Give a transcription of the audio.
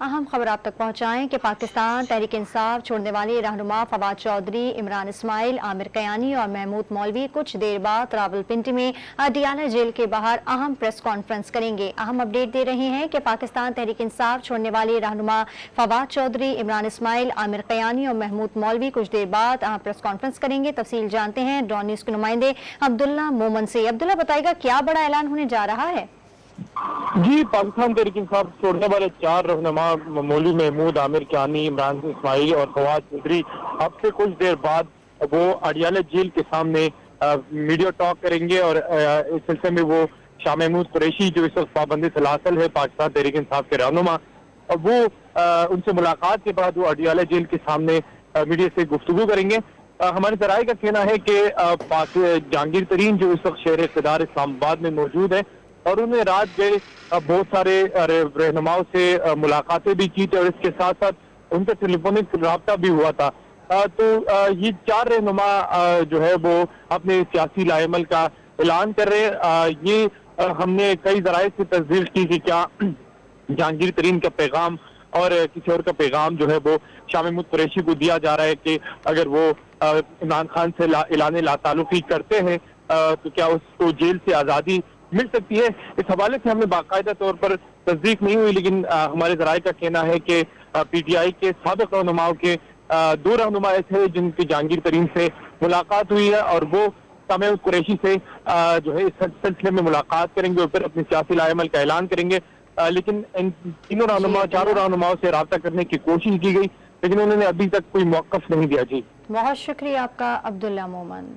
अहम खबर आप तक पहुंचाएं कि पाकिस्तान तहरीक इंसाफ छोड़ने वाले रहनुमा फवाद चौधरी, इमरान इस्माइल, आमिर कयानी और महमूद मौलवी कुछ देर बाद रावलपिंडी में अडियाला जेल के बाहर अहम प्रेस कॉन्फ्रेंस करेंगे। अहम अपडेट दे रहे हैं कि पाकिस्तान तहरीक इंसाफ छोड़ने वाले रहनुमा फवाद चौधरी, इमरान इस्माइल, आमिर कयानी और महमूद मौलवी कुछ देर बाद अहम प्रेस कॉन्फ्रेंस करेंगे। तफसील जानते हैं डॉन न्यूज़ के नुमाइंदे अब्दुल्ला मोमन से। अब्दुल्ला, बताएगा क्या बड़ा ऐलान होने जा रहा है? जी, पाकिस्तान तहरीक इंसाफ छोड़ने वाले 4 रहनुमा मौलवी महमूद, आमिर कयानी, इमरान इस्माइल और फवाद चौधरी अब से कुछ देर बाद वो अडियाला जेल के सामने मीडिया टॉक करेंगे और इस सिलसिले में वो शाह महमूद कुरैशी जो इस वक्त पाबंदी सलासल है पाकिस्तान तहरीक इंसाफ के रहनुमा, वो उनसे मुलाकात के बाद वो अडियाला जेल के सामने मीडिया से गुफ्तगू करेंगे। हमारे जराये का कहना है कि जहांगीर तरीन जो इस वक्त शहर इक़्तिदार इस्लामाबाद में मौजूद है और उन्हें रात गए बहुत सारे रहनुमाओं से मुलाकातें भी की थी और इसके साथ साथ उनका टेलीफोनिक रब्ता भी हुआ था। तो ये 4 रहनुमा जो है वो अपने सियासी लाएमल का ऐलान कर रहे हैं। ये हमने कई जराये से तस्दीक की कि क्या जहांगीर तरीन का पैगाम और किसी और का पैगाम जो है वो शाह महमूद कुरैशी को दिया जा रहा है कि अगर वो इमरान खान से ऐलान लाताल्लुकी करते हैं तो क्या उसको जेल से आज़ादी मिल सकती है। इस हवाले से हमें बाकायदा तौर पर तस्दीक नहीं हुई, लेकिन हमारे जराये का कहना है कि PTI के साबिक रहनुमाओं के 2 रहनुमा ऐसे हैं जिनकी जहांगीर तरीन से मुलाकात हुई है और वो शाह महमूद कुरैशी से जो है इस सिलसिले में मुलाकात करेंगे और फिर अपने सियासी लाएमल का ऐलान करेंगे। लेकिन इन तीनों रहनुमा 4 रहनुमाओं से रब्ता करने की कोशिश की गई, लेकिन उन्होंने अभी तक कोई मौक़िफ़ नहीं दिया। जी, बहुत शुक्रिया आपका अब्दुल्ला मोमन।